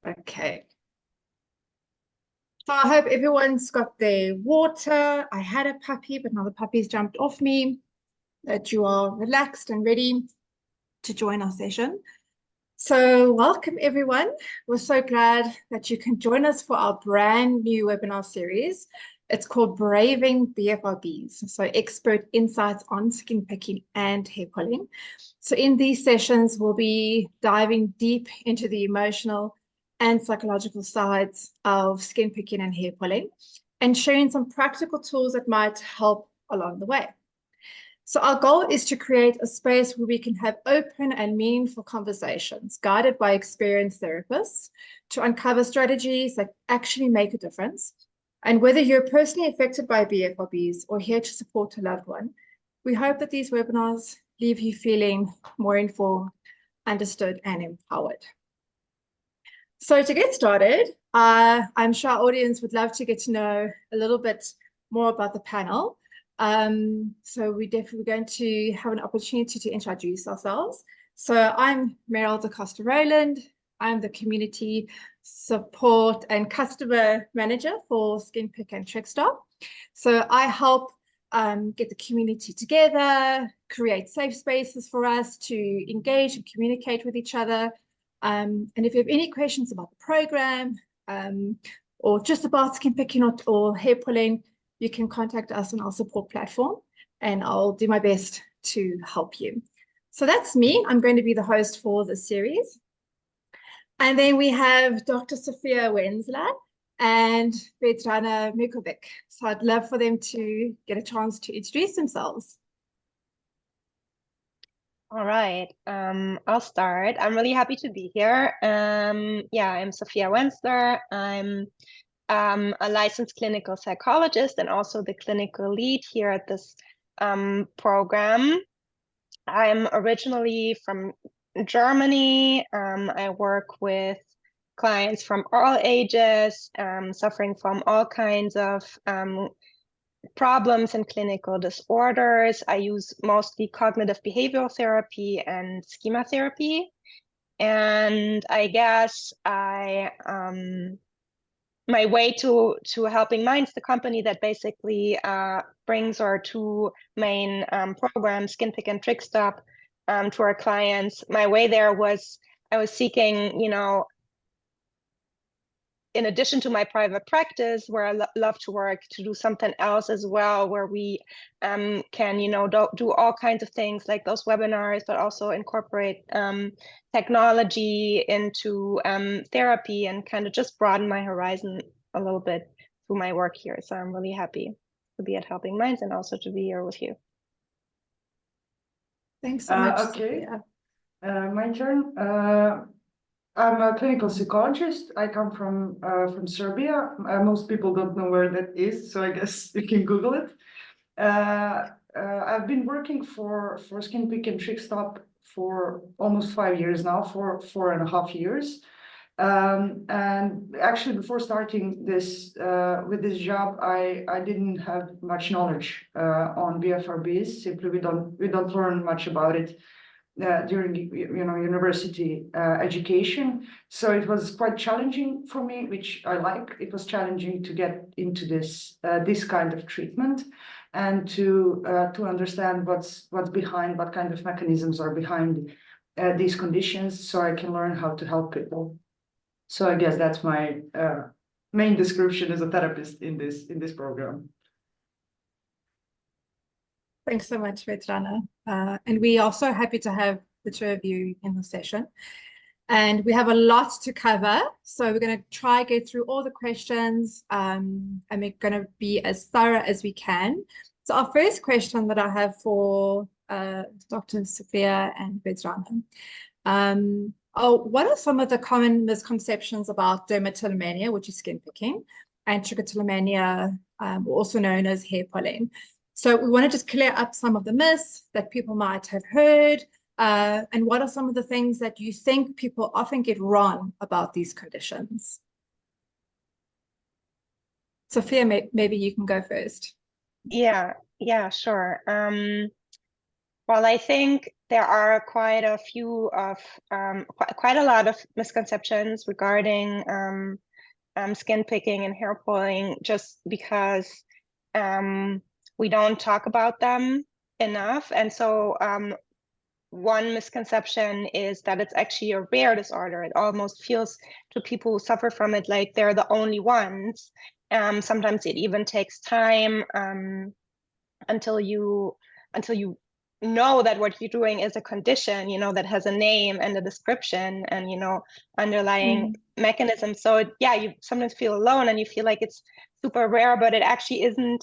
Okay. So I hope everyone's got their water. I had a puppy, but now the puppy's jumped off me, that you are relaxed and ready to join our session. So welcome everyone. We're so glad that you can join us for our brand new webinar series. It's called Braving BFRBs, so expert insights on skin picking and hair pulling. So in these sessions, we'll be diving deep into the emotional and psychological sides of skin picking and hair pulling and sharing some practical tools that might help along the way. So our goal is to create a space where we can have open and meaningful conversations guided by experienced therapists to uncover strategies that actually make a difference. And whether you're personally affected by BFRBs or here to support a loved one, we hope that these webinars leave you feeling more informed, understood, and empowered. So to get started, I'm sure our audience would love to get to know a little bit more about the panel. So we're definitely going to have an opportunity to introduce ourselves. So I'm Meryl Da Costa-Rohland. I'm the Community Support and Customer Manager for Skinpick and Trickstop. So I help get the community together, create safe spaces for us to engage and communicate with each other. And if you have any questions about the program or just about skin picking or hair pulling, you can contact us on our support platform and I'll do my best to help you. So that's me. I'm going to be the host for the series. And then we have Dr. Sofia Wenzler and Vedrana Mirkovic. So I'd love for them to get a chance to introduce themselves. All right, I'll start. I'm really happy to be here. Yeah, I'm Sofia Wenzler. I'm a licensed clinical psychologist and also the clinical lead here at this program. I'm originally from Germany. I work with clients from all ages, suffering from all kinds of problems and clinical disorders. I use mostly cognitive behavioral therapy and schema therapy. And I guess my way to Helping Minds, the company that basically brings our two main programs, Skinpick and Trickstop, to our clients. My way there was I was seeking, in addition to my private practice, where I love to work, to do something else as well, where we can, do all kinds of things like those webinars, but also incorporate technology into therapy and kind of just broaden my horizon a little bit through my work here. So I'm really happy to be at Helping Minds and also to be here with you. Thanks so much. Okay, my turn. I'm a clinical psychologist. I come from Serbia. Most people don't know where that is, so I guess you can Google it. I've been working for Skinpick and Trickstop for almost 5 years now, for 4.5 years. And actually, before starting this with this job, I didn't have much knowledge on BFRBs. Simply, we don't learn much about it during university education. So it was quite challenging for me, which I like. It was challenging to get into this kind of treatment and to understand what's behind, what kind of mechanisms are behind these conditions, so I can learn how to help people. So I guess that's my main description as a therapist in this program. Thanks so much, Vedrana. And we are so happy to have the two of you in the session. And we have a lot to cover. So we're going to try get through all the questions and we're going to be as thorough as we can. So our first question that I have for Dr. Sofia and Vedrana. What are some of the common misconceptions about dermatillomania, which is skin picking, and trichotillomania, also known as hair pulling? So we want to just clear up some of the myths that people might have heard, and what are some of the things that you think people often get wrong about these conditions? Sofia, maybe you can go first. Yeah, sure. Well, I think there are quite a lot of misconceptions regarding skin picking and hair pulling, just because we don't talk about them enough. And so one misconception is that it's actually a rare disorder. It almost feels to people who suffer from it like they're the only ones. Sometimes it even takes time until you know that what you're doing is a condition, that has a name and a description and, underlying mechanisms. So yeah, you sometimes feel alone and you feel like it's super rare, but it actually isn't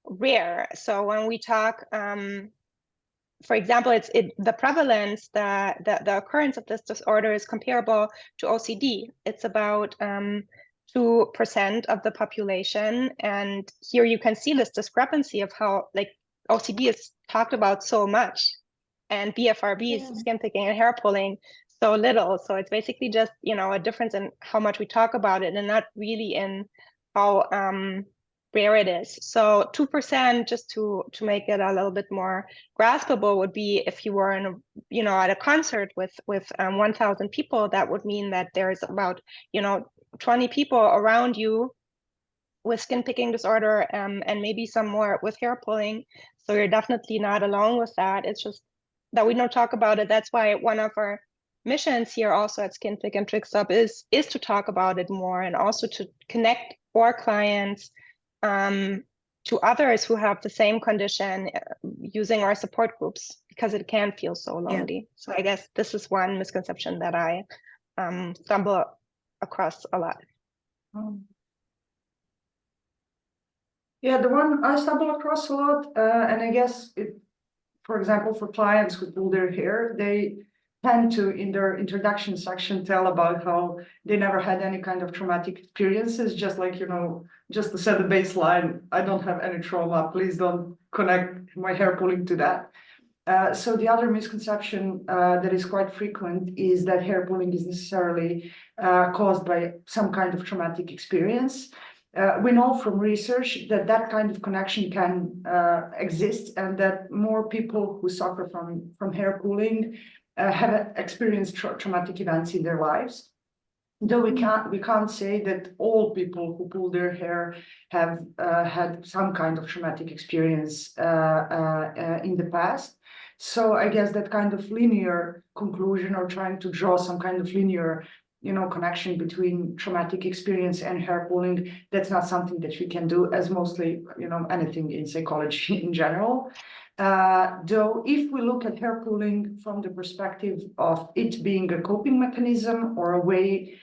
rare. So when we talk, for example, the prevalence, the occurrence of this disorder is comparable to OCD. It's about 2% of the population. And here you can see this discrepancy of how OCD is talked about so much, and BFRBs, skin picking and hair pulling, so little. So it's basically just, a difference in how much we talk about it and not really in how rare it is. So 2%, just to make it a little bit more graspable, would be if you were in at a concert with 1,000 people, that would mean that there's about 20 people around you with skin picking disorder, and maybe some more with hair pulling. So you're definitely not alone with that. It's just that we don't talk about it. That's why one of our missions here also at Skinpick and TrickStop is to talk about it more, and also to connect our clients to others who have the same condition using our support groups, because it can feel so lonely. So I guess this is one misconception that I stumble across a lot. Yeah, the one I stumble across a lot, and I guess for example, for clients who pull their hair, they tend to, in their introduction section, tell about how they never had any kind of traumatic experiences, just like, just to set the baseline, I don't have any trauma, please don't connect my hair pulling to that. So the other misconception that is quite frequent is that hair pulling is necessarily caused by some kind of traumatic experience. We know from research that that kind of connection can exist, and that more people who suffer from hair pulling have experienced traumatic events in their lives. Though we can't say that all people who pull their hair have had some kind of traumatic experience in the past. So I guess that kind of linear conclusion, or trying to draw some kind of linear connection between traumatic experience and hair pulling, that's not something that we can do, as mostly, anything in psychology in general. Though if we look at hair pulling from the perspective of it being a coping mechanism, or a way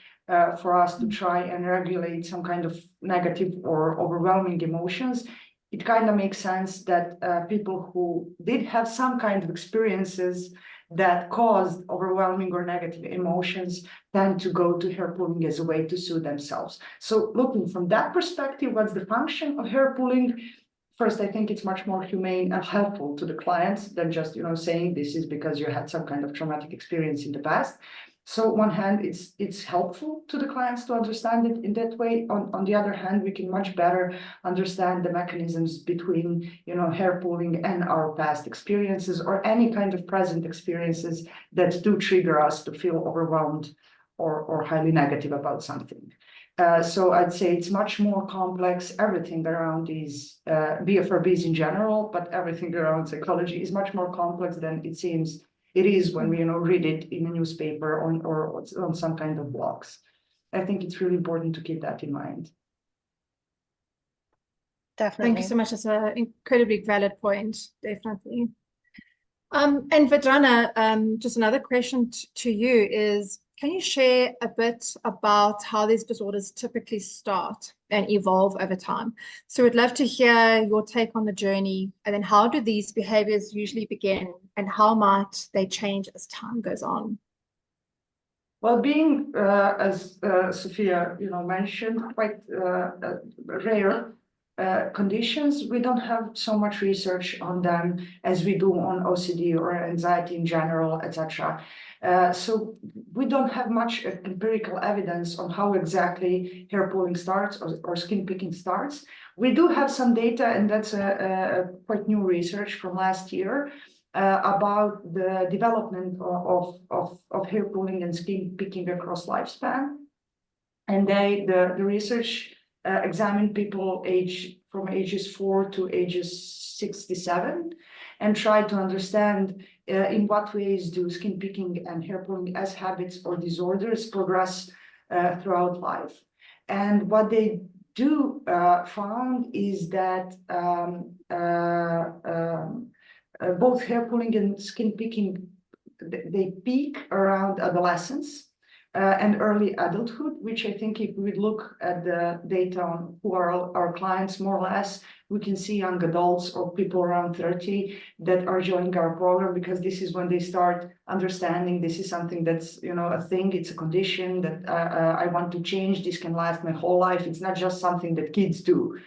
for us to try and regulate some kind of negative or overwhelming emotions, it kind of makes sense that people who did have some kind of experiences that caused overwhelming or negative emotions tend to go to hair pulling as a way to soothe themselves. So looking from that perspective, what's the function of hair pulling? First, I think it's much more humane and helpful to the clients than just, saying this is because you had some kind of traumatic experience in the past. So on one hand, it's helpful to the clients to understand it in that way. On the other hand, we can much better understand the mechanisms between, hair pulling and our past experiences, or any kind of present experiences that do trigger us to feel overwhelmed or highly negative about something. So I'd say it's much more complex. Everything around these BFRBs in general, but everything around psychology is much more complex than it seems it is when we read it in a newspaper or on some kind of blogs. I think it's really important to keep that in mind. Definitely. Thank you so much. That's an incredibly valid point. Definitely. And Vedrana, just another question to you is, can you share a bit about how these disorders typically start and evolve over time? So we'd love to hear your take on the journey, and then how do these behaviors usually begin, and how might they change as time goes on? Well, being, as Sofia, mentioned, quite rare conditions, we don't have so much research on them as we do on OCD or anxiety in general, etc. So we don't have much empirical evidence on how exactly hair pulling starts or skin picking starts. We do have some data, and that's a quite new research from last year, about the development of hair pulling and skin picking across lifespan. And the research examined people from ages 4 to ages 67 and tried to understand in what ways do skin picking and hair pulling as habits or disorders progress throughout life. And what they found is that both hair pulling and skin picking, they peak around adolescence and early adulthood, which I think if we look at the data on who are our clients, more or less, we can see young adults or people around 30 that are joining our program, because this is when they start understanding this is something that's, a thing, it's a condition that I want to change, this can last my whole life. It's not just something that kids do,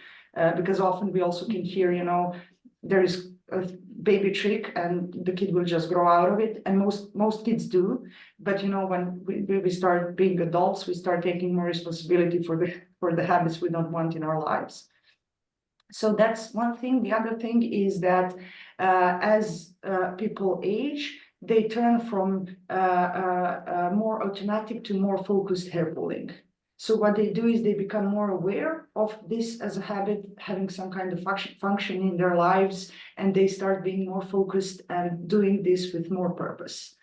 because often we also can hear, there is a baby trick and the kid will just grow out of it, and most kids do. But when we start being adults, we start taking more responsibility for the habits we don't want in our lives. So that's one thing. The other thing is that as people age, they turn from more automatic to more focused hair pulling. So what they do is they become more aware of this as a habit, having some kind of function in their lives, and they start being more focused and doing this with more purpose.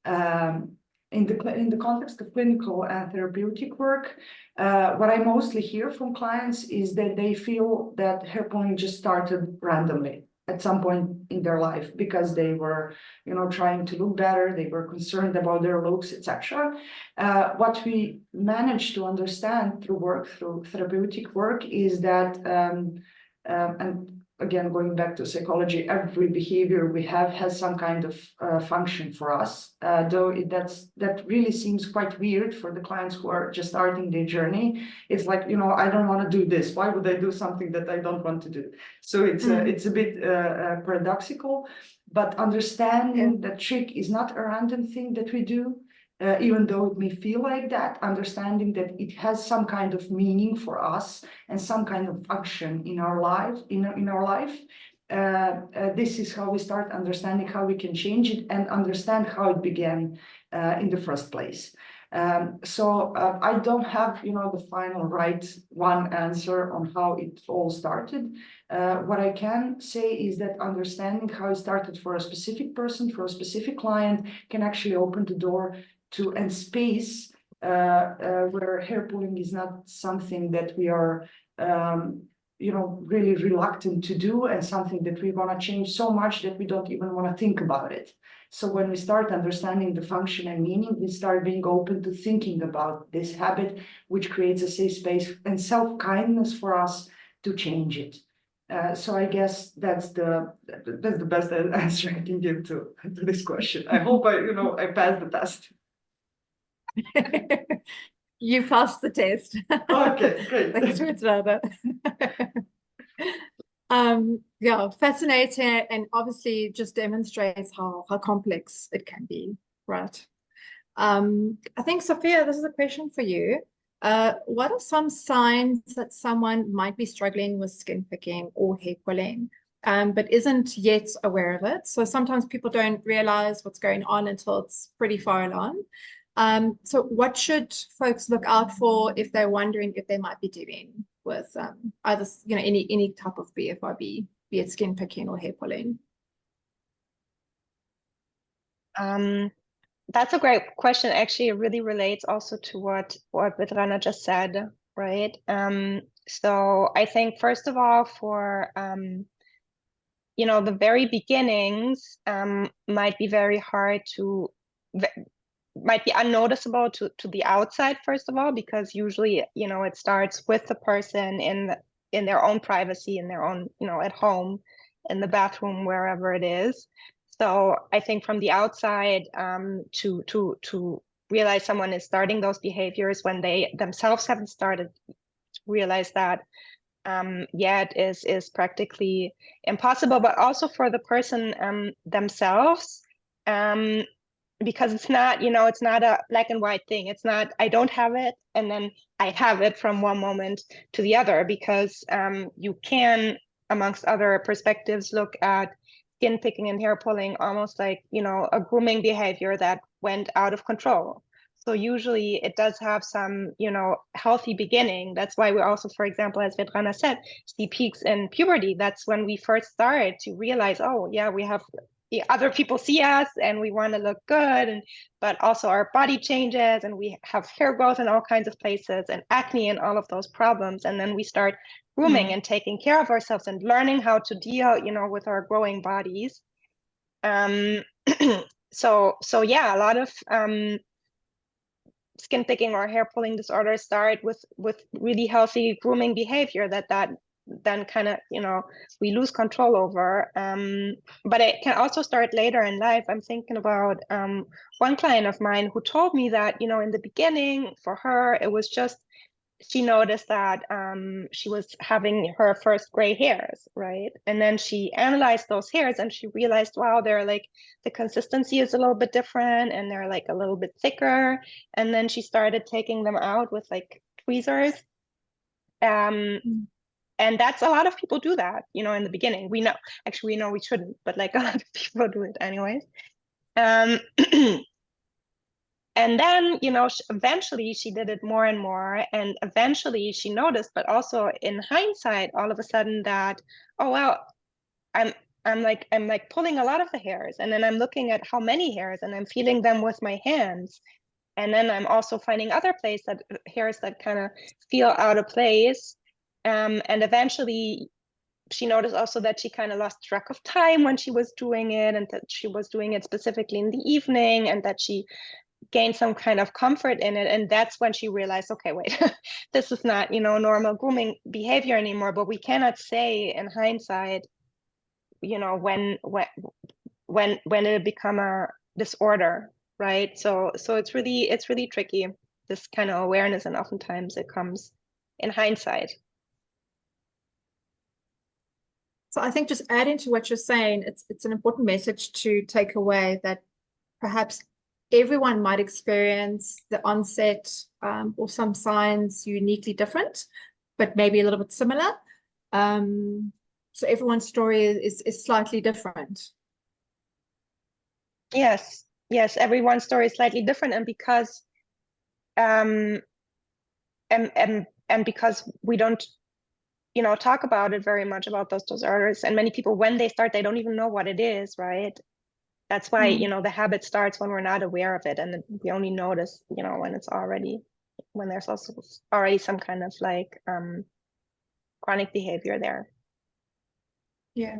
In the context of clinical and therapeutic work, what I mostly hear from clients is that they feel that hair pulling just started randomly at some point in their life because they were, trying to look better, they were concerned about their looks, etc. What we managed to understand through therapeutic work is that, and again, going back to psychology, every behavior we have has some kind of function for us, though that really seems quite weird for the clients who are just starting their journey. It's like, I don't want to do this. Why would I do something that I don't want to do? So it's a bit paradoxical, but understanding that trick is not a random thing that we do, even though it may feel like that, understanding that it has some kind of meaning for us and some kind of function in our life, this is how we start understanding how we can change it and understand how it began in the first place. So I don't have, the final right one answer on how it all started. What I can say is that understanding how it started for a specific person, for a specific client, can actually open the door to and space where hair pulling is not something that we are really reluctant to do, and something that we want to change so much that we don't even want to think about it. So when we start understanding the function and meaning, we start being open to thinking about this habit, which creates a safe space and self-kindness for us to change it. So I guess that's the best answer I can give to this question. I hope I passed the test. You passed the test. Okay, great. Thanks, Vedrana. Yeah, fascinating, and obviously just demonstrates how complex it can be, right? I think, Sofia, this is a question for you. What are some signs that someone might be struggling with skin picking or hair pulling, but isn't yet aware of it? So sometimes people don't realize what's going on until it's pretty far along. So what should folks look out for if they're wondering if they might be dealing with either any type of BFRB, be it skin picking or hair pulling? That's a great question. Actually, it really relates also to what Vedrana just said, right? So I think first of all, for the very beginnings might be very hard to might be unnoticeable to the outside, first of all, because usually, it starts with the person in their own privacy, in their own, at home, in the bathroom, wherever it is. So I think from the outside, to realize someone is starting those behaviors when they themselves haven't started, to realize that yet is practically impossible, but also for the person themselves, because it's not, it's not a black and white thing. It's not, I don't have it, and then I have it from one moment to the other, because you can, amongst other perspectives, look at skin picking and hair pulling almost like, you know, a grooming behavior that went out of control. So usually it does have some, you know, healthy beginning. That's why we also, for example, as Vedrana said, see peaks in puberty. That's when we first started to realize, oh yeah, we have the other people see us and we want to look good, and but also our body changes and we have hair growth in all kinds of places and acne and all of those problems. And then we start grooming and taking care of ourselves and learning how to deal, you know, with our growing bodies. So yeah, a lot of skin picking or hair pulling disorders start with really healthy grooming behavior that then kind of, you know, we lose control over. But it can also start later in life. I'm thinking about one client of mine who told me that, you know, in the beginning for her, it was just, she noticed that she was having her first gray hairs, right? And then she analyzed those hairs and she realized, wow, they're like, the consistency is a little bit different and they're like a little bit thicker. And then she started taking them out with like tweezers. And that's, a lot of people do that, you know, in the beginning. We know we shouldn't, but like a lot of people do it anyways. And then, you know, eventually she did it more and more. And eventually she noticed, but also in hindsight, all of a sudden that, oh, well, I'm like pulling a lot of the hairs. And then I'm looking at how many hairs and I'm feeling them with my hands. And then I'm also finding other hairs that kind of feel out of place. And eventually she noticed also that she kind of lost track of time when she was doing it, and that she was doing it specifically in the evening, and that she gain some kind of comfort in it. And that's when she realized, okay, wait, this is not, you know, normal grooming behavior anymore. But we cannot say in hindsight, you know, when it become a disorder, right? So it's really tricky, this kind of awareness, and oftentimes it comes in hindsight. So I think just adding to what you're saying, it's an important message to take away, that perhaps everyone might experience the onset or some signs uniquely different, but maybe a little bit similar. So everyone's story is slightly different. Yes, everyone's story is slightly different, and because and because we don't, you know, talk about it very much, about those disorders, and many people, when they start, they don't even know what it is, right? That's why, you know, the habit starts when we're not aware of it, and we only notice, you know, when there's also already some kind of like chronic behavior there. Yeah.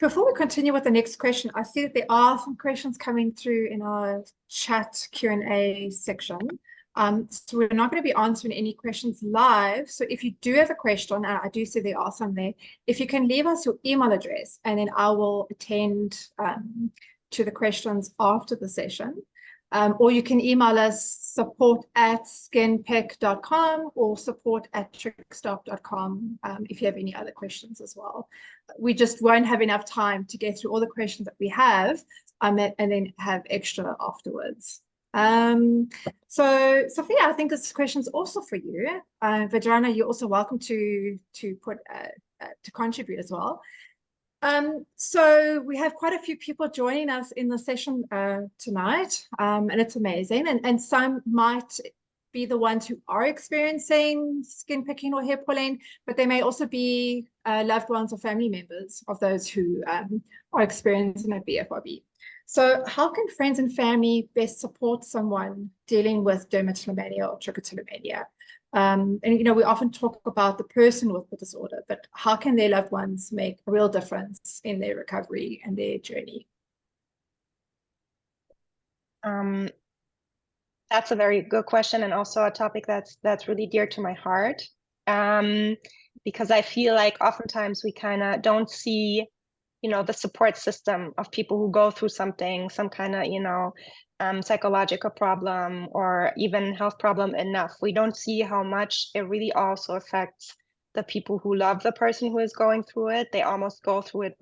Before we continue with the next question, I see that there are some questions coming through in our chat Q&A section. So we're not going to be answering any questions live. So if you do have a question, and I do see there are some there, if you can leave us your email address, and then I will attend to the questions after the session. Or you can email us support@skinpick.com or support@trickstop.com if you have any other questions as well. We just won't have enough time to get through all the questions that we have and then have extra afterwards. So Sofia, I think this question is also for you. Vedrana, you're also welcome to contribute as well. So we have quite a few people joining us in the session tonight, and it's amazing. And some might be the ones who are experiencing skin picking or hair pulling, but they may also be loved ones or family members of those who are experiencing a BFRB. So how can friends and family best support someone dealing with dermatillomania or trichotillomania? And, you know, we often talk about the person with the disorder, but how can their loved ones make a real difference in their recovery and their journey? That's a very good question, and also a topic that's really dear to my heart. Because I feel like oftentimes we kind of don't see, you know, the support system of people who go through something, some kind of, you know, psychological problem or even health problem enough. We don't see how much it really also affects the people who love the person who is going through it. They almost go through it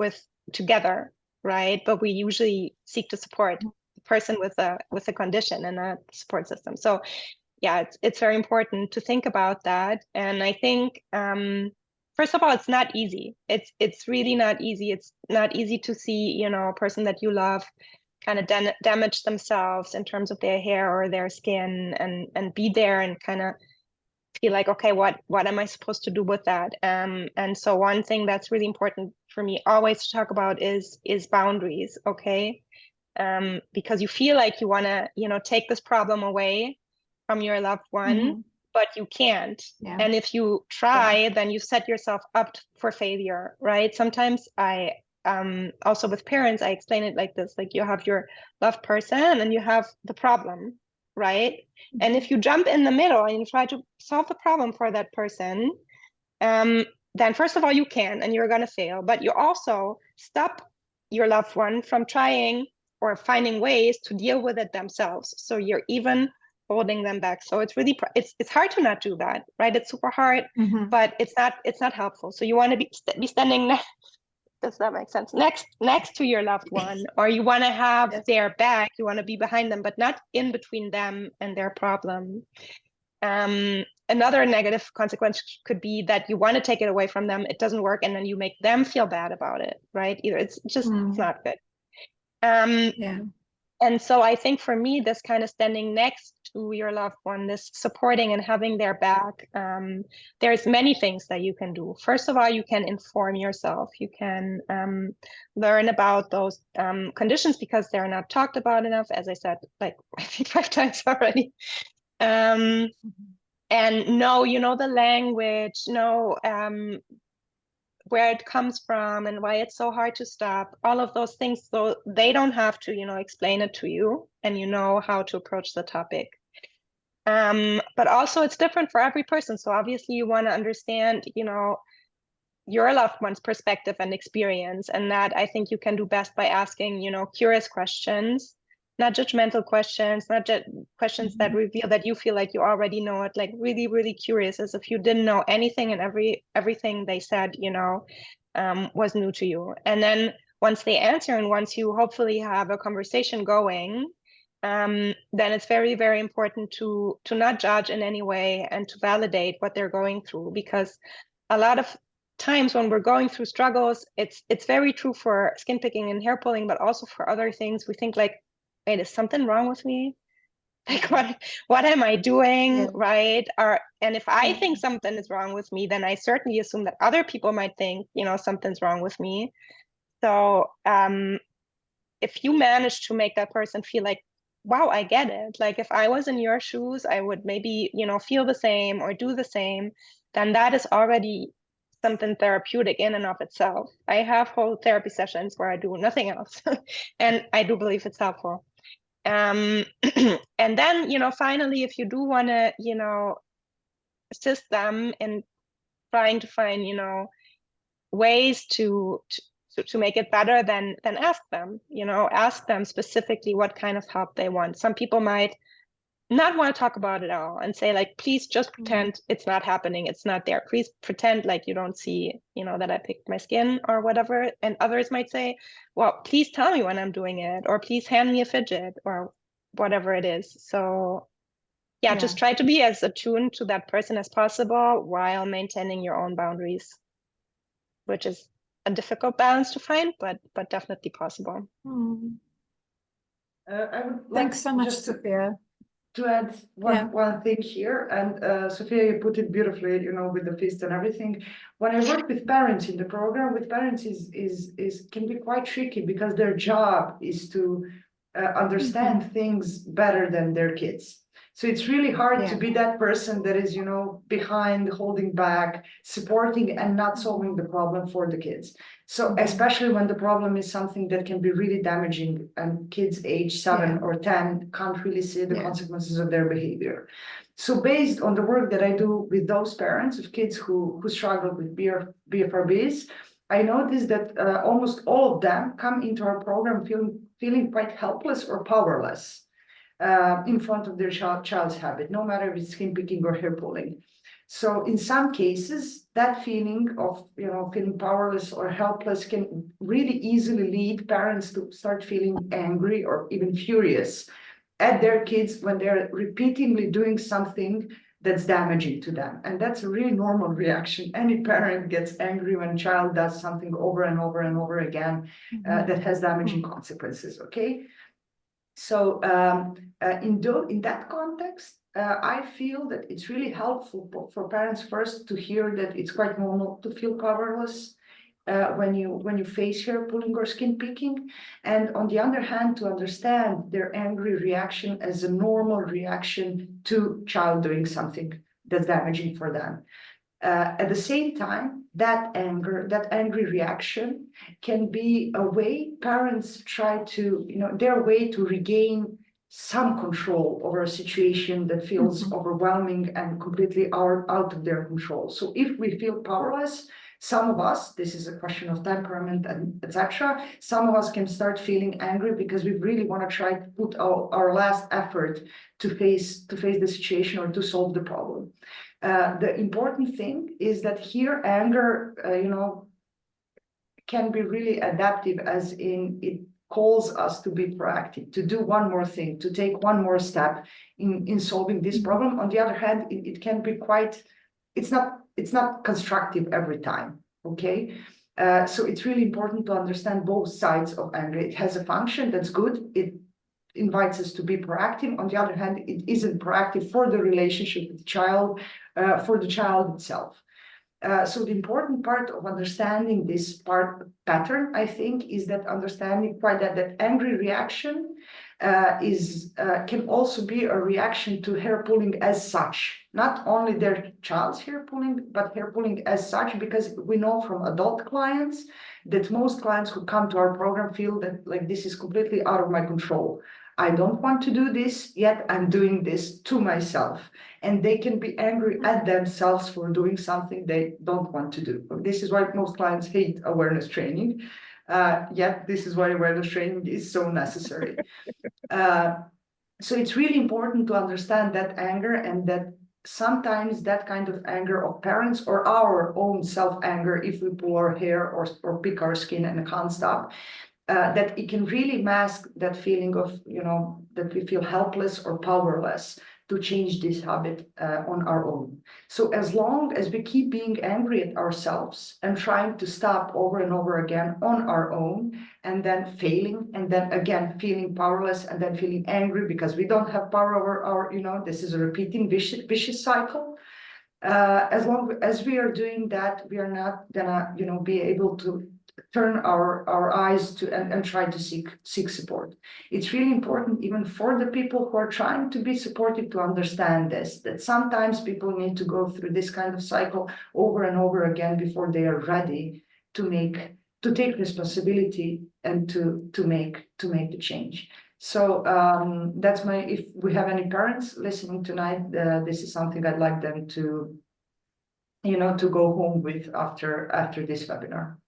together, right? But we usually seek to support the person with a condition and a support system. So yeah, it's very important to think about that. And I think first of all, it's not easy. It's really not easy. It's not easy to see, you know, a person that you love kind of damage themselves in terms of their hair or their skin, and be there and kind of feel like, okay, what am I supposed to do with that? And so one thing that's really important for me always to talk about is boundaries, okay? Because you feel like you want to, you know, take this problem away from your loved one, but you can't. Yeah. And if you try, then you set yourself up for failure, right? Sometimes I also with parents, I explain it like this, like you have your loved person and you have the problem, right? And if you jump in the middle and you try to solve the problem for that person, then first of all, you can, and you're going to fail, but you also stop your loved one from trying or finding ways to deal with it themselves. So you're even holding them back. So it's really, it's hard to not do that, right? It's super hard, but it's not helpful. So you want to be standing next, does that make sense? Next to your loved one, or you want to have their back, you want to be behind them, but not in between them and their problem. Another negative consequence could be that you want to take it away from them, it doesn't work, and then you make them feel bad about it, right? Either it's just it's not good. And so I think for me, this kind of standing next to your loved one, this supporting and having their back, there's many things that you can do. First of all, you can inform yourself. You can learn about those conditions because they're not talked about enough, as I said, like I think 5 times already. And know, you know, the language, know where it comes from and why it's so hard to stop, all of those things, so they don't have to, you know, explain it to you, and you know how to approach the topic. But also it's different for every person. So obviously you want to understand, you know, your loved one's perspective and experience, and that I think you can do best by asking, you know, curious questions, not judgmental questions, not questions that reveal that you feel like you already know it, like really, really curious, as if you didn't know anything and everything they said, you know, was new to you. And then once they answer and once you hopefully have a conversation going, then it's very, very important to not judge in any way and to validate what they're going through, because a lot of times when we're going through struggles, it's very true for skin picking and hair pulling, but also for other things. We think like, wait, is something wrong with me? Like what am I doing, right? And if I think something is wrong with me, then I certainly assume that other people might think, you know, something's wrong with me. So if you manage to make that person feel like, wow, I get it. Like if I was in your shoes, I would maybe, you know, feel the same or do the same, then that is already something therapeutic in and of itself. I have whole therapy sessions where I do nothing else. And I do believe it's helpful. And then, you know, finally, if you do want to, you know, assist them in trying to find, you know, ways to make it better, then ask them, you know, ask them specifically what kind of help they want. Some people might not want to talk about it at all and say like, please just pretend it's not happening, it's not there, please pretend like you don't see, you know, that I picked my skin or whatever. And others might say, well, please tell me when I'm doing it, or please hand me a fidget, or whatever it is. So yeah, just try to be as attuned to that person as possible while maintaining your own boundaries, which is a difficult balance to find, but definitely possible. I would Thanks so much, Sofia. To add one thing here, and Sofia, you put it beautifully, you know, with the fist and everything. When I work with parents in the program, with parents is can be quite tricky, because their job is to understand things better than their kids. So it's really hard to be that person that is, you know, behind, holding back, supporting, and not solving the problem for the kids. So especially when the problem is something that can be really damaging, and kids age 7 or 10 can't really see the consequences of their behavior. So based on the work that I do with those parents of kids who struggle with BFRBs, I noticed that almost all of them come into our program feeling quite helpless or powerless in front of their child's habit, no matter if it's skin picking or hair pulling. So in some cases, that feeling of, you know, feeling powerless or helpless can really easily lead parents to start feeling angry or even furious at their kids when they're repeatedly doing something that's damaging to them. And that's a really normal reaction. Any parent gets angry when a child does something over and over and over again that has damaging consequences, okay? So in that context, I feel that it's really helpful for parents first to hear that it's quite normal to feel powerless when you face hair pulling or skin picking, and on the other hand, to understand their angry reaction as a normal reaction to child doing something that's damaging for them. At the same time, that angry reaction can be a way parents try to, their way to regain some control over a situation that feels overwhelming and completely out of their control. So if we feel powerless, some of us, this is a question of temperament and etc., some of us can start feeling angry because we really want to try to put our last effort to face the situation or to solve the problem. The important thing is that here anger, can be really adaptive, as in it calls us to be proactive, to do one more thing, to take one more step in solving this problem. On the other hand, it can be quite, it's not constructive every time, okay? So it's really important to understand both sides of anger. It has a function that's good. It invites us to be proactive. On the other hand, it isn't proactive for the relationship with the child, for the child itself. So the important part of understanding this pattern, I think, is that understanding quite that angry reaction can also be a reaction to hair pulling as such, not only their child's hair pulling, but hair pulling as such, because we know from adult clients that most clients who come to our program feel that like this is completely out of my control. I don't want to do this, yet I'm doing this to myself. And they can be angry at themselves for doing something they don't want to do. This is why most clients hate awareness training. Yet this is why awareness training is so necessary. So it's really important to understand that anger, and that sometimes that kind of anger of parents or our own self-anger, if we pull our hair or pick our skin and can't stop, that it can really mask that feeling of, that we feel helpless or powerless to change this habit on our own. So as long as we keep being angry at ourselves and trying to stop over and over again on our own, and then failing, and then again feeling powerless, and then feeling angry because we don't have power over our, this is a repeating vicious cycle. As long as we are doing that, we are not gonna, be able to turn our eyes to and try to seek support. It's really important, even for the people who are trying to be supportive, to understand this, that sometimes people need to go through this kind of cycle over and over again before they are ready to take responsibility and to make the change. So that's if we have any parents listening tonight, this is something I'd like them to, to go home with after this webinar.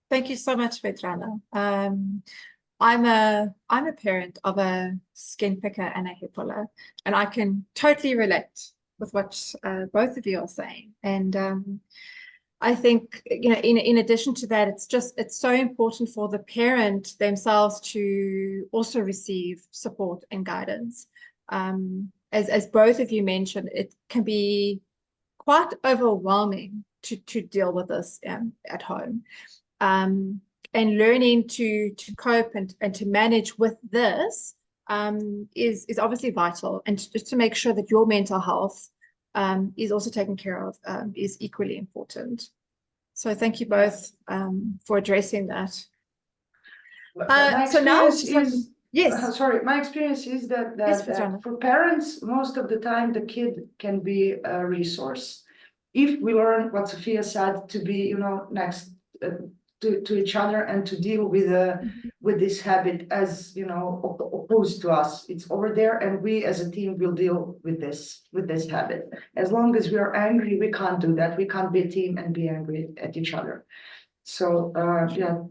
Thank you so much, Vedrana. I'm a parent of a skin picker and a hair puller, and I can totally relate with what both of you are saying. And I think, in addition to that, it's so important for the parent themselves to also receive support and guidance. As both of you mentioned, it can be quite overwhelming to deal with this at home. And learning to cope and to manage with this is obviously vital, and just to make sure that your mental health is also taken care of is equally important. So thank you both for addressing that. So now yes. Sorry, my experience is that for parents, most of the time the kid can be a resource if we learn what Sofia said, to be next to each other and to deal with this habit as opposed to us. It's over there, and we as a team will deal with this habit. As long as we are angry, we can't do that. We can't be a team and be angry at each other. So yeah.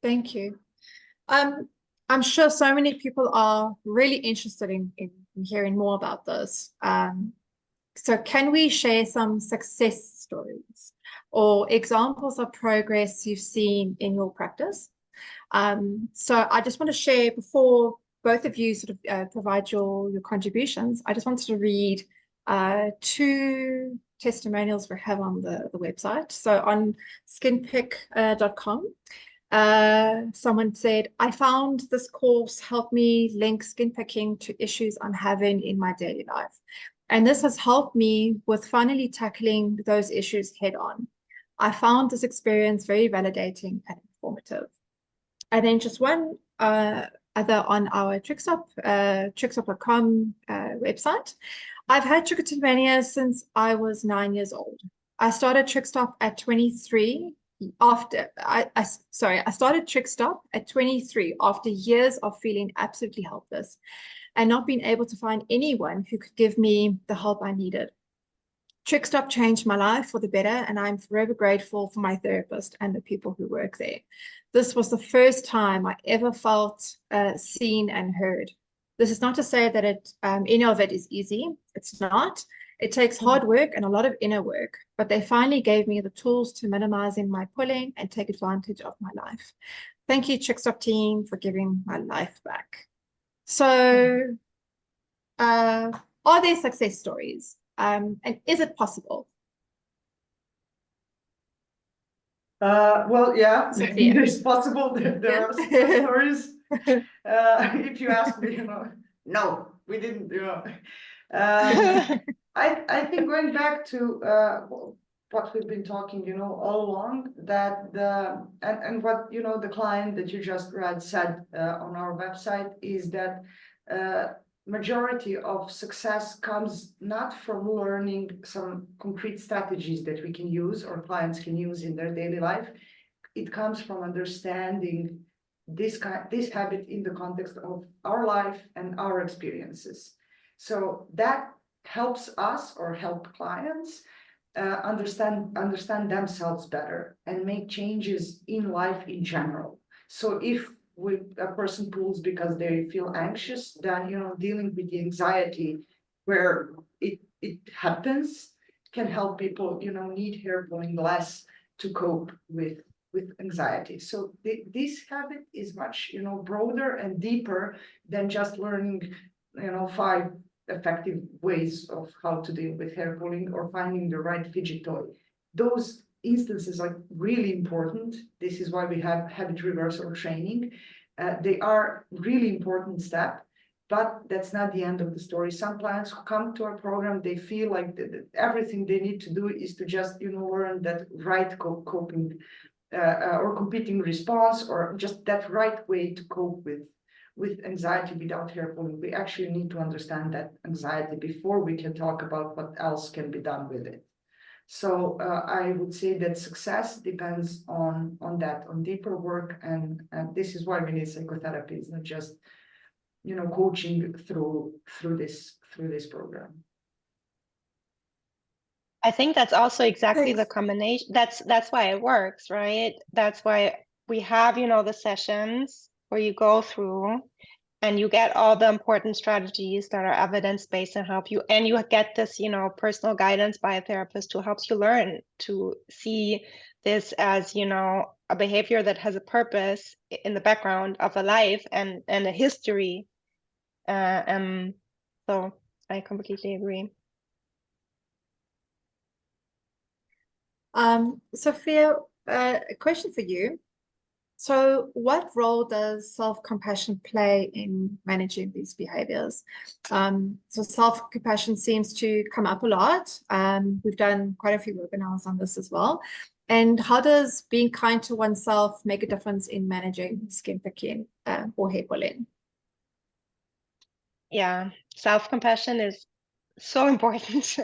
Thank you. I'm sure so many people are really interested in hearing more about this. So can we share some success stories or examples of progress you've seen in your practice? So I just want to share before both of you sort of provide your contributions. I just wanted to read two testimonials we have on the website. So on skinpick.com, someone said, I found this course helped me link skin picking to issues I'm having in my daily life. And this has helped me with finally tackling those issues head on. I found this experience very validating and informative. And then just one other on our trickstop.com website. I've had trichotillomania since I was 9 years old. I started Trickstop at 23 I started Trickstop at 23 after years of feeling absolutely helpless and not being able to find anyone who could give me the help I needed. Trickstop changed my life for the better, and I'm forever grateful for my therapist and the people who work there. This was the first time I ever felt seen and heard. This is not to say that any of it is easy. It's not. It takes hard work and a lot of inner work, but they finally gave me the tools to minimizing my pulling and take advantage of my life. Thank you, Trickstop team, for giving my life back. So, are there success stories? And is it possible? Well, yeah, Sofia. it's possible. There are success stories. If you ask me, no, we didn't. I think going back to what we've been talking, all along, that and what the client that you just read said on our website is that majority of success comes not from learning some concrete strategies that we can use or clients can use in their daily life. It comes from understanding this habit in the context of our life and our experiences. So that helps us or help clients understand themselves better and make changes in life in general. So if a person pulls because they feel anxious, then dealing with the anxiety where it happens can help people need hair pulling less to cope with anxiety. So this habit is much broader and deeper than just learning 5 effective ways of how to deal with hair pulling or finding the right fidget toy. Those instances are really important. This is why we have habit reversal training. They are really important step, but that's not the end of the story. Some clients who come to our program, they feel like everything they need to do is to just learn that right coping or competing response, or just that right way to cope with anxiety without hair pulling. We actually need to understand that anxiety before we can talk about what else can be done with it. So I would say that success depends on that, on deeper work, and this is why we need psychotherapy. It's not just coaching through this program. I think that's also exactly Thanks. the combination. That's why it works, right? That's why we have, the sessions where you go through and you get all the important strategies that are evidence-based and help you. And you get this, personal guidance by a therapist who helps you learn to see this as, a behavior that has a purpose in the background of a life and a history. So I completely agree. Sofia, a question for you. So what role does self-compassion play in managing these behaviors? So self-compassion seems to come up a lot. We've done quite a few webinars on this as well. And how does being kind to oneself make a difference in managing skin picking or hair pulling? Yeah, self-compassion is so important.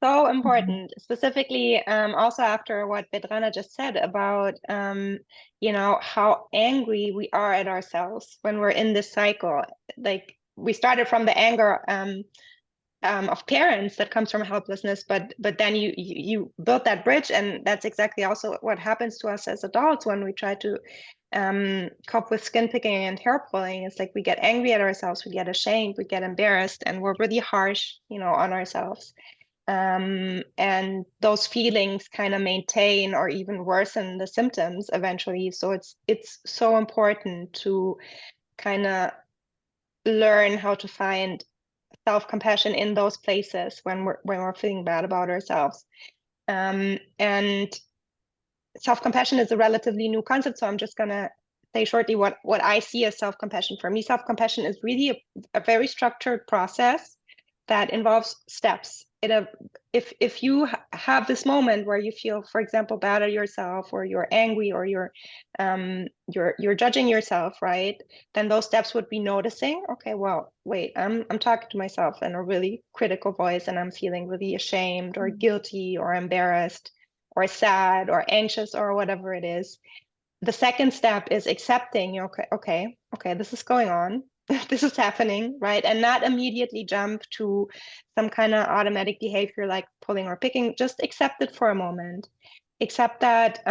So important, specifically also after what Vedrana just said about, how angry we are at ourselves when we're in this cycle. Like we started from the anger of parents that comes from helplessness, but then you built that bridge, and that's exactly also what happens to us as adults when we try to cope with skin picking and hair pulling. It's like we get angry at ourselves, we get ashamed, we get embarrassed, and we're really harsh, on ourselves. and those feelings kind of maintain or even worsen the symptoms eventually. So it's so important to kind of learn how to find self-compassion in those places when we're feeling bad about ourselves. And self-compassion is a relatively new concept, so I'm just gonna say shortly what I see as self-compassion. For me, self-compassion is really a very structured process that involves steps. If you have this moment where you feel, for example, bad at yourself, or you're angry, or you're judging yourself, right? Then those steps would be noticing, okay, well, wait, I'm talking to myself in a really critical voice, and I'm feeling really ashamed or guilty or embarrassed or sad or anxious or whatever it is. The second step is accepting, okay, this is going on. This is happening, right? And not immediately jump to some kind of automatic behavior like pulling or picking. Just accept it for a moment. Accept that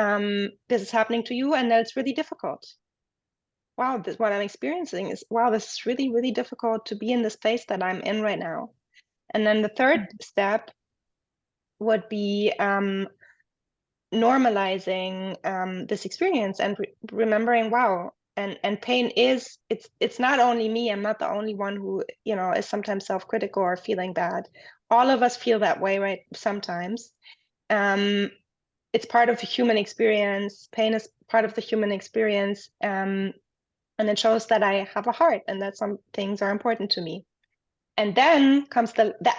this is happening to you and that it's really difficult. Wow, what I'm experiencing is, wow, this is really, really difficult to be in this place that I'm in right now. And then the third step would be normalizing this experience and remembering, wow, and pain is, it's not only me, I'm not the only one who, is sometimes self-critical or feeling bad. All of us feel that way, right? Sometimes. It's part of the human experience. Pain is part of the human experience. And it shows that I have a heart and that some things are important to me. And then comes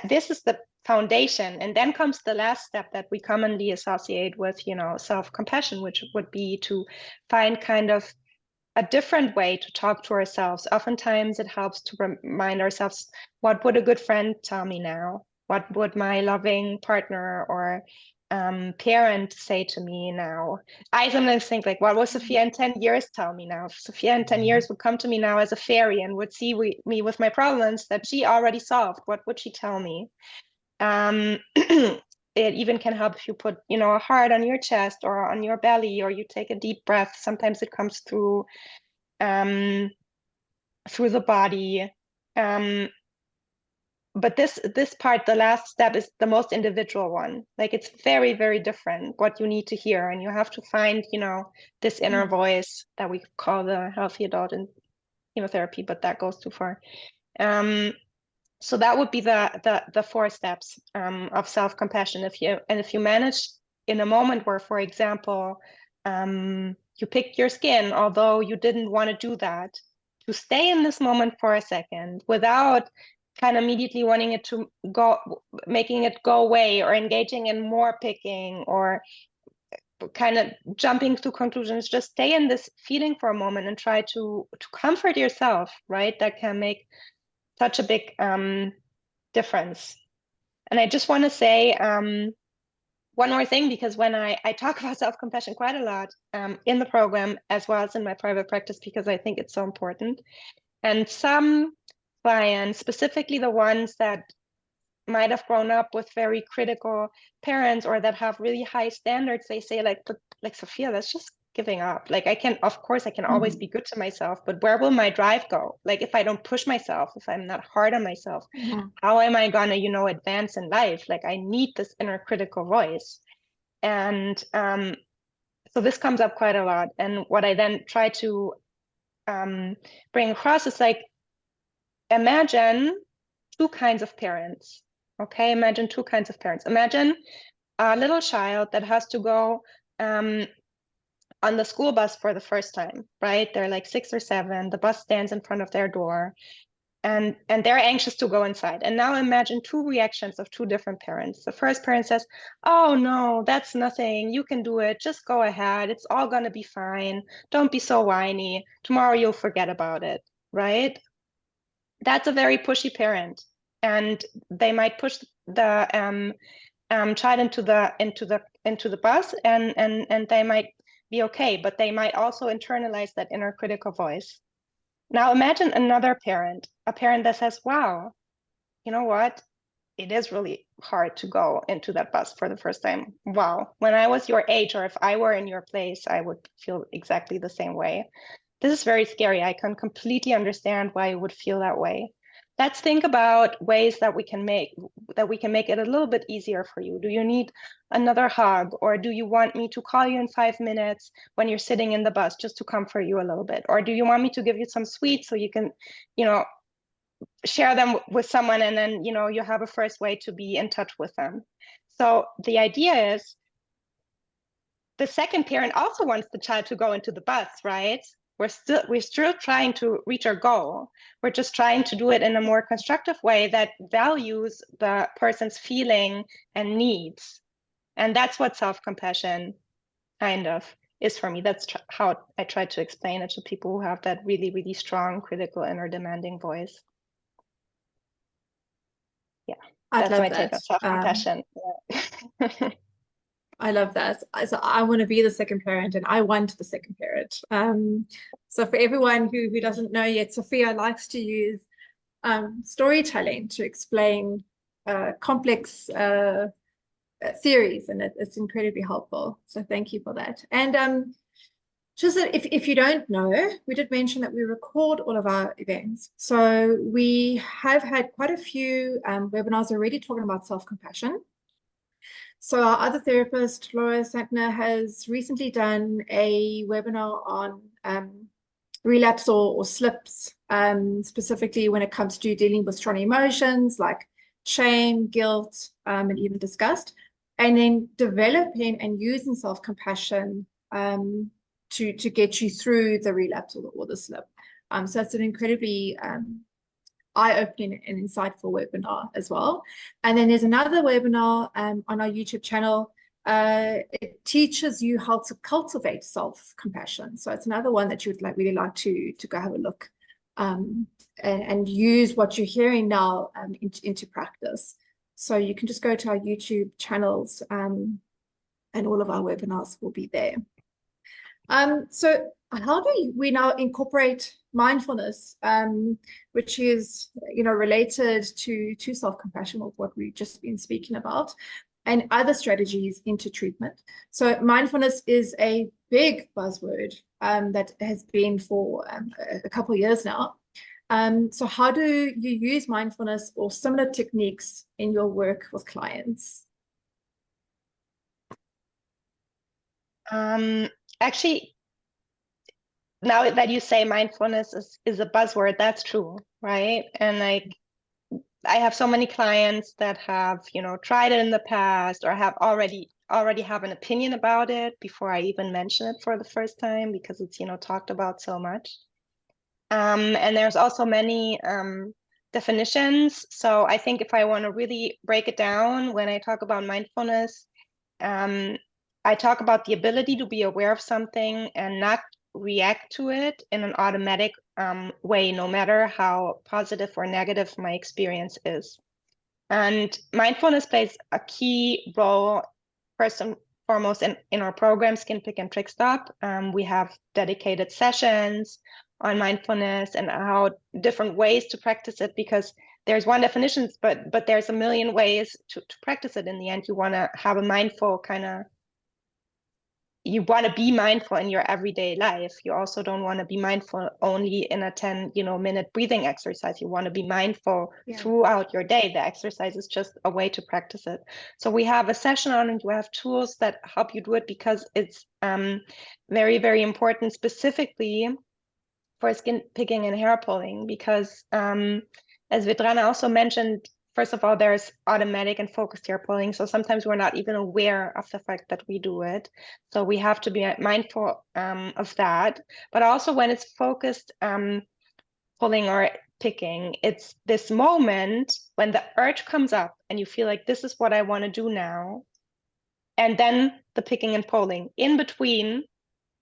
this is the foundation. And then comes the last step that we commonly associate with, self-compassion, which would be to find kind of a different way to talk to ourselves. Oftentimes it helps to remind ourselves, what would a good friend tell me now? What would my loving partner or parent say to me now? I sometimes think, like, what will Sofia in 10 years tell me now? If Sofia in 10 years would come to me now as a fairy and would see me with my problems that she already solved, what would she tell me? It even can help if you put, a heart on your chest or on your belly, or you take a deep breath. Sometimes it comes through the body. But this part, the last step, is the most individual one. Like, it's very, very different what you need to hear, and you have to find, this inner voice that we call the healthy adult in chemotherapy, but that goes too far. So that would be the 4 steps of self-compassion. If you manage in a moment where, for example, you picked your skin, although you didn't want to do that, to stay in this moment for a second without kind of immediately wanting it to go, making it go away, or engaging in more picking, or kind of jumping to conclusions. Just stay in this feeling for a moment and try to comfort yourself, right? That can make such a big difference. And I just want to say one more thing, because when I talk about self-compassion quite a lot in the program as well as in my private practice, because I think it's so important. And some clients, specifically the ones that might have grown up with very critical parents or that have really high standards, they say, like Sofia, that's just giving up. Like, of course I can always be good to myself, but where will my drive go? Like, if I don't push myself, if I'm not hard on myself, how am I gonna, advance in life? Like, I need this inner critical voice. And so this comes up quite a lot. And what I then try to bring across is, like, imagine 2 kinds of parents. Okay, imagine 2 kinds of parents. Imagine a little child that has to go on the school bus for the first time, right? They're like 6 or 7. The bus stands in front of their door, and they're anxious to go inside. And now imagine 2 reactions of 2 different parents. The first parent says, "Oh no, that's nothing. You can do it. Just go ahead. It's all gonna be fine. Don't be so whiny. Tomorrow you'll forget about it," right? That's a very pushy parent, and they might push the child into the bus, and they might be okay, but they might also internalize that inner critical voice. Now imagine another parent, a parent that says, "Wow, you know what? It is really hard to go into that bus for the first time. Wow, when I was your age, or if I were in your place, I would feel exactly the same way. This is very scary. I can completely understand why you would feel that way. let's think about ways that we can make it a little bit easier for you. Do you need another hug, or do you want me to call you in 5 minutes when you're sitting in the bus just to comfort you a little bit? Or do you want me to give you some sweets so you can, share them with someone, and then, you have a first way to be in touch with them. So the idea is the second parent also wants the child to go into the bus, right? We're still trying to reach our goal. We're just trying to do it in a more constructive way that values the person's feeling and needs. And that's what self-compassion kind of is for me. That's how I try to explain it to people who have that really, really strong, critical, inner demanding voice. Yeah, that's my take on self-compassion. Yeah. I love that. So I want to be the second parent, and I want the second parent. So for everyone who doesn't know yet, Sofia likes to use storytelling to explain complex theories, and it's incredibly helpful. So thank you for that. And just if you don't know, we did mention that we record all of our events. So we have had quite a few webinars already talking about self-compassion. So our other therapist, Laura Santner, has recently done a webinar on relapse or slips, specifically when it comes to dealing with strong emotions like shame, guilt, and even disgust, and then developing and using self-compassion to get you through the relapse or the slip. So it's an incredibly eye-opening and insightful webinar as well. And then there's another webinar on our YouTube channel. It teaches you how to cultivate self-compassion. So it's another one that you would really like to go have a look and use what you're hearing now into practice. So you can just go to our YouTube channels and all of our webinars will be there. So how do we now incorporate mindfulness, which is, related to self-compassion, of what we've just been speaking about, and other strategies into treatment? So mindfulness is a big buzzword that has been for a couple of years now. So how do you use mindfulness or similar techniques in your work with clients? Actually, now that you say mindfulness is a buzzword, that's true, right? And I have so many clients that have, tried it in the past, or have already have an opinion about it before I even mention it for the first time, because it's, talked about so much. And there's also many definitions. So I think if I want to really break it down, when I talk about mindfulness, I talk about the ability to be aware of something and not react to it in an automatic way, no matter how positive or negative my experience is. And mindfulness plays a key role, first and foremost, in our program, Skinpick and Trickstop. We have dedicated sessions on mindfulness and how different ways to practice it, because there's one definition, but there's a million ways to practice it. In the end, you want to have a mindful you want to be mindful in your everyday life. You also don't want to be mindful only in a 10-minute breathing exercise. You want to be mindful throughout your day. The exercise is just a way to practice it. So we have a session on it. We have tools that help you do it, because it's very, very important, specifically for skin picking and hair pulling, because as Vedrana also mentioned, first of all, there's automatic and focused hair pulling. So sometimes we're not even aware of the fact that we do it. So we have to be mindful of that. But also when it's focused pulling or picking, it's this moment when the urge comes up and you feel like, this is what I want to do now. And then the picking and pulling. In between,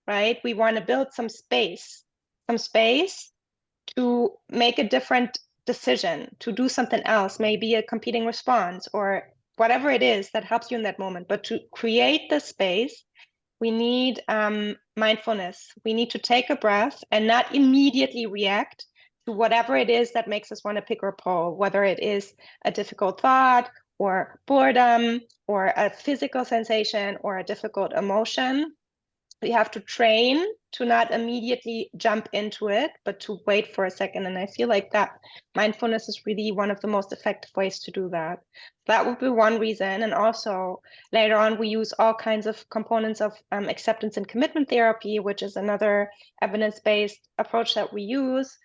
right, we want to build some space to make a different decision, to do something else, maybe a competing response or whatever it is that helps you in that moment. But to create the space, we need mindfulness. We need to take a breath and not immediately react to whatever it is that makes us want to pick or pull, whether it is a difficult thought or boredom or a physical sensation or a difficult emotion. we have to train to not immediately jump into it, but to wait for a second. And I feel like that mindfulness is really one of the most effective ways to do that. That would be one reason. And also later on, we use all kinds of components of acceptance and commitment therapy, which is another evidence-based approach that we use,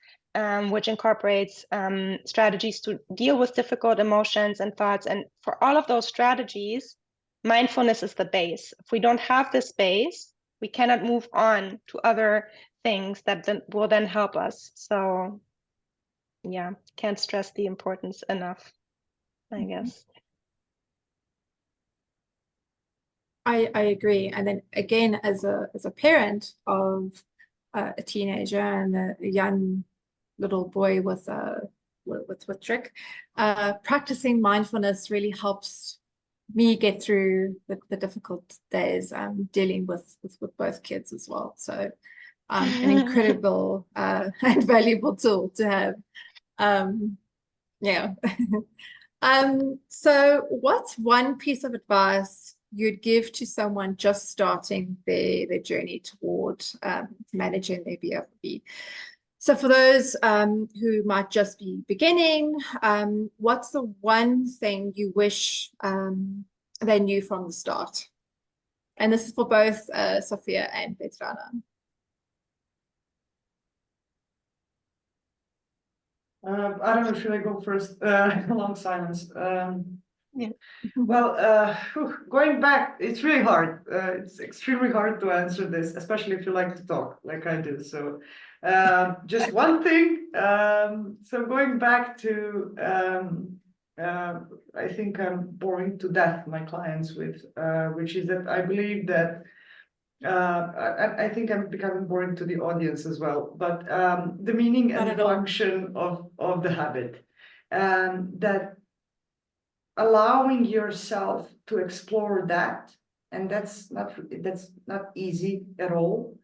which incorporates strategies to deal with difficult emotions and thoughts. And for all of those strategies, mindfulness is the base. If we don't have this base, we cannot move on to other things that will then help us. So yeah, can't stress the importance enough, I guess. I agree. And then again, as a parent of a teenager and a young little boy with Trick, practicing mindfulness really helps me get through the difficult days, dealing with both kids as well. So an incredible and valuable tool to have. Yeah. So what's one piece of advice you'd give to someone just starting their journey toward managing their BFRB? So for those who might just be beginning, what's the one thing you wish they knew from the start? And this is for both Sofia and Vedrana. I don't know, should I go first? Long silence. Yeah. Well, going back, it's really hard. It's extremely hard to answer this, especially if you like to talk like I do. So just one thing. So going back to, I think I'm boring to death my clients with, which is that I believe that I think I'm becoming boring to the audience as well, but the meaning and the function of the habit, that allowing yourself to explore that, and that's not easy at all.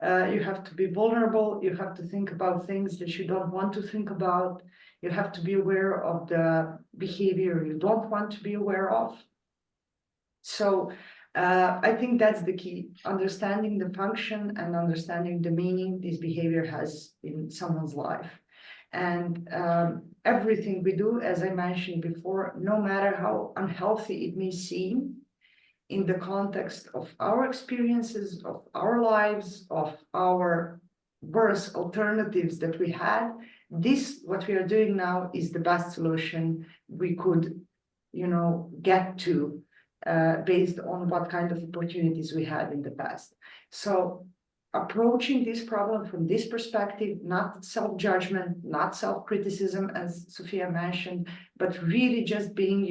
You have to be vulnerable. You have to think about things that you don't want to think about. You have to be aware of the behavior you don't want to be aware of. So I think that's the key, understanding the function and understanding the meaning this behavior has in someone's life. And everything we do, as I mentioned before, no matter how unhealthy it may seem, in the context of our experiences, of our lives, of our worst alternatives that we had, this, what we are doing now, is the best solution we could, get to based on what kind of opportunities we had in the past. So approaching this problem from this perspective, not self-judgment, not self-criticism, as Sofia mentioned, but really just being,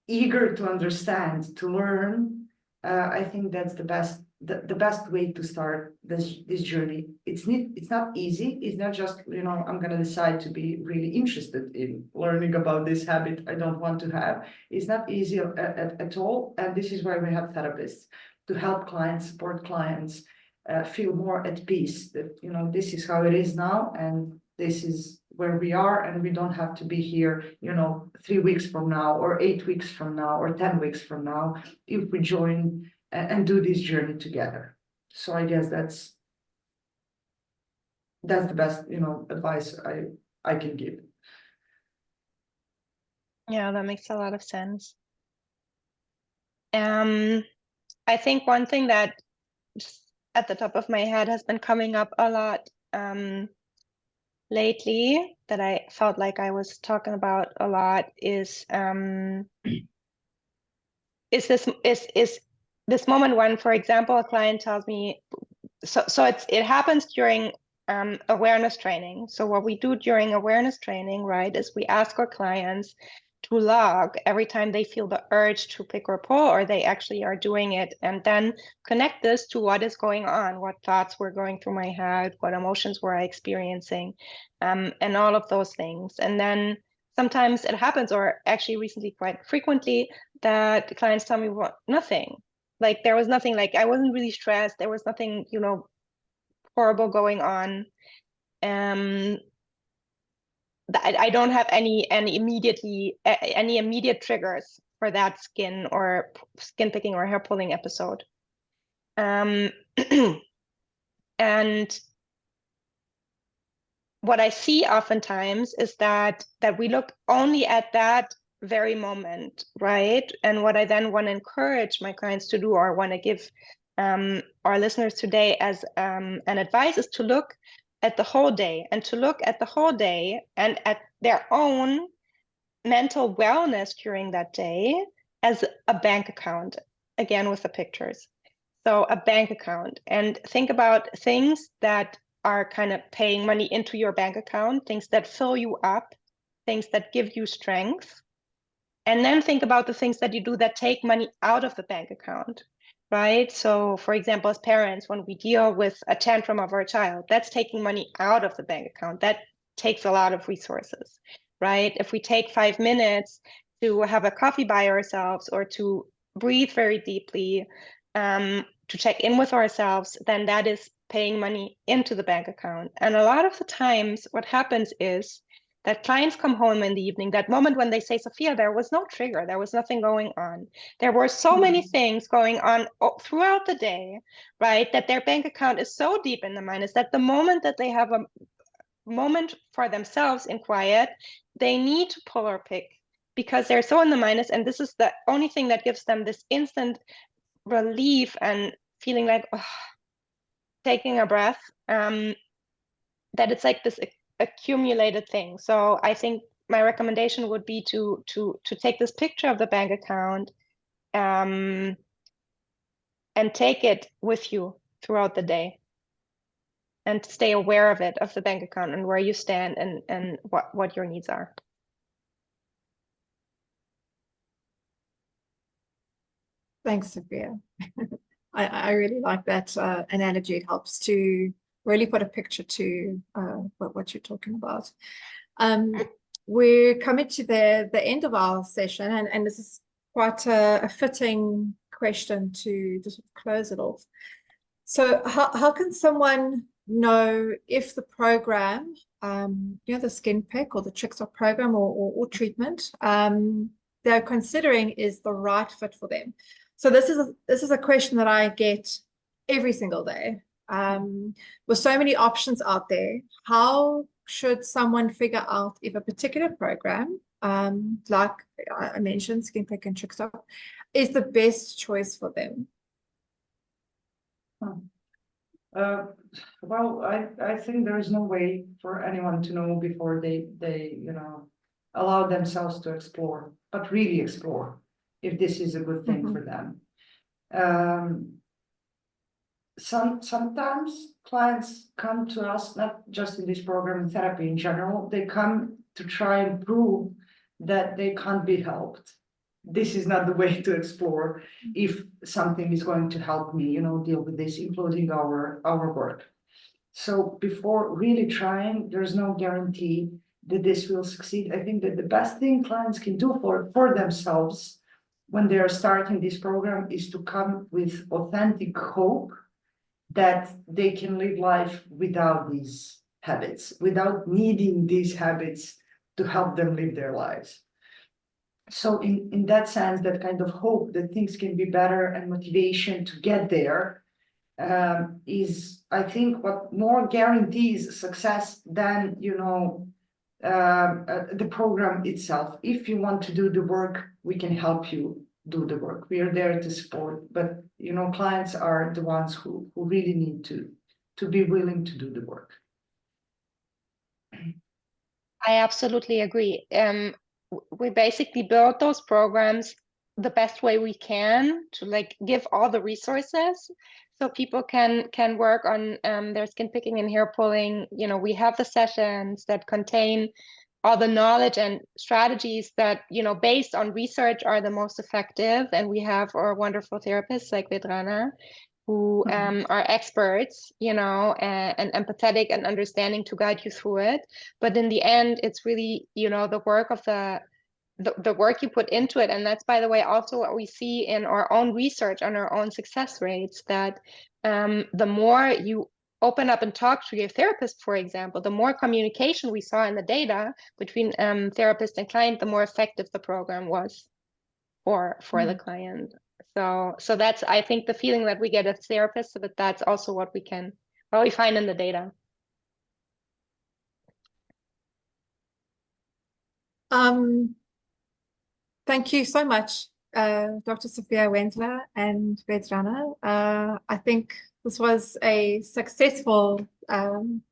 eager to understand, to learn. I think that's the best way to start this journey. It's not easy. It's not just, I'm going to decide to be really interested in learning about this habit I don't want to have. It's not easy at all. And this is why we have therapists, to help clients, support clients, feel more at peace that, this is how it is now, and this is where we are, and we don't have to be here, 3 weeks from now, or 8 weeks from now, or 10 weeks from now, if we join and do this journey together. So I guess that's the best, advice I can give. Yeah, that makes a lot of sense. I think one thing that just at the top of my head has been coming up a lot lately, that I felt like I was talking about a lot, is this moment when, for example, a client tells me, so it happens during awareness training. So what we do during awareness training, right, is we ask our clients to log every time they feel the urge to pick or pull, or they actually are doing it, and then connect this to what is going on, what thoughts were going through my head, what emotions were I experiencing, and all of those things. And then sometimes it happens, or actually recently quite frequently, that clients tell me, well, nothing. Like there was nothing, like I wasn't really stressed. There was nothing, horrible going on. I don't have any immediate triggers for that skin picking or hair pulling episode. And what I see oftentimes is that we look only at that very moment, right? And what I then want to encourage my clients to do, or want to give our listeners today as an advice, is to look at the whole day, and to look at the whole day and at their own mental wellness during that day as a bank account, again with the pictures. So a bank account, and think about things that are kind of paying money into your bank account, things that fill you up, things that give you strength. And then think about the things that you do that take money out of the bank account, right? So for example, as parents, when we deal with a tantrum of our child, that's taking money out of the bank account. That takes a lot of resources, right? If we take 5 minutes to have a coffee by ourselves, or to breathe very deeply, to check in with ourselves, then that is paying money into the bank account. And a lot of the times what happens is that clients come home in the evening, that moment when they say, Sofia, there was no trigger, there was nothing going on. There were so many things going on throughout the day, right? That their bank account is so deep in the minus that the moment that they have a moment for themselves in quiet, they need to pull or pick, because they're so in the minus. And this is the only thing that gives them this instant relief and feeling like, oh, taking a breath, that it's like this accumulated thing. So I think my recommendation would be to take this picture of the bank account, and take it with you throughout the day, and stay aware of it, of the bank account, and where you stand, and what your needs are. Thanks, Sofia. I really like that analogy. It helps to really put a picture to what you're talking about. We're coming to the end of our session, and this is quite a fitting question to sort of close it off. So how can someone know if the program, the Skinpick or the Chickstop program or treatment they're considering is the right fit for them? So this is a question that I get every single day. With so many options out there, how should someone figure out if a particular program, like I mentioned, Skinpick and Chickstop, is the best choice for them? Well, I think there is no way for anyone to know before they allow themselves to explore, but really explore if this is a good thing for them. Sometimes clients come to us, not just in this program, in therapy in general, they come to try and prove that they can't be helped. This is not the way to explore if something is going to help me, deal with this, including our work. So before really trying, there's no guarantee that this will succeed. I think that the best thing clients can do for themselves when they are starting this program is to come with authentic hope that they can live life without these habits, without needing these habits to help them live their lives. So in that sense, that kind of hope that things can be better and motivation to get there is, I think, what more guarantees success than, the program itself. If you want to do the work, we can help you do the work. We are there to support, but, clients are the ones who really need to be willing to do the work. I absolutely agree. We basically build those programs the best way we can to give all the resources so people can work on their skin picking and hair pulling. We have the sessions that contain all the knowledge and strategies that, based on research, are the most effective. And we have our wonderful therapists like Vedrana, who are experts, and empathetic and understanding to guide you through it. But in the end, it's really, the work of the work you put into it. And that's, by the way, also what we see in our own research on our own success rates, that the more you open up and talk to your therapist, for example, the more communication we saw in the data between therapist and client, the more effective the program was for the client. So that's, I think, the feeling that we get as therapists, but that's also what we find in the data. Thank you so much, Dr. Sofia Wenzler and Vedrana. I think this was a successful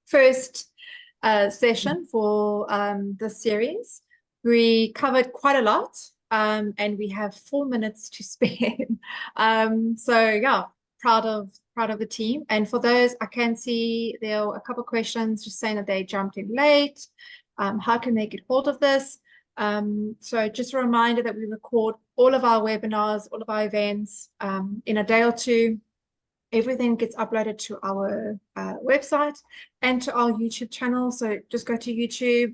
first session for this series. We covered quite a lot, and we have 4 minutes to spare. So yeah, proud of the team. And for those, I can see there are a couple of questions just saying that they jumped in late. How can they get hold of this? So just a reminder that we record all of our webinars, all of our events in a day or two. Everything gets uploaded to our website and to our YouTube channel. So just go to YouTube,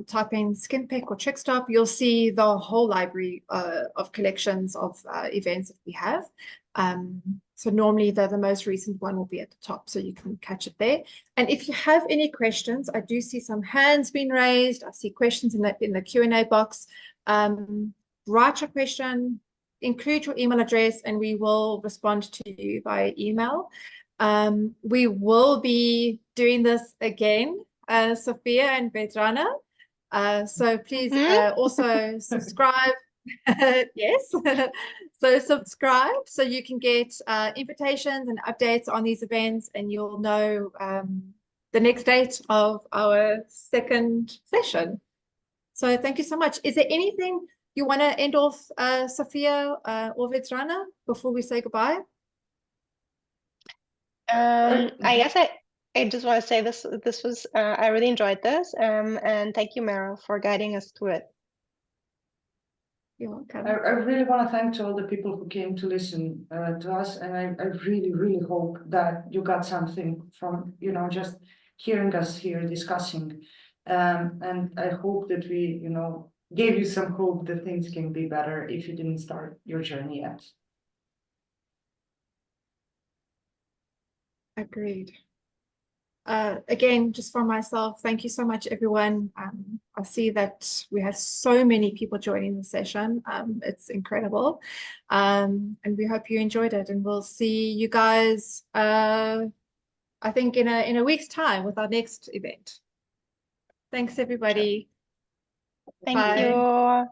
type in Skinpick or Trickstop. You'll see the whole library of collections of events that we have. So normally the most recent one will be at the top, so you can catch it there. And if you have any questions, I do see some hands being raised. I see questions in the Q&A box. Write your question, include your email address, and we will respond to you by email. We will be doing this again, Sofia and Vedrana. So please also subscribe. Yes. So subscribe so you can get invitations and updates on these events, and you'll know the next date of our second session. So thank you so much. Is there anything you want to end off, Sofia or Vedrana, before we say goodbye? I guess I just want to say this was I really enjoyed this, and thank you, Meryl, for guiding us through it. You're welcome. I really want to thank to all the people who came to listen to us, and I really, really hope that you got something from, just hearing us here discussing. And I hope that we, gave you some hope that things can be better if you didn't start your journey yet. Agreed. Again, just for myself, thank you so much, everyone. I see that we have so many people joining the session. It's incredible. And we hope you enjoyed it. And we'll see you guys, I think, in a week's time with our next event. Thanks, everybody. Thank Bye. you.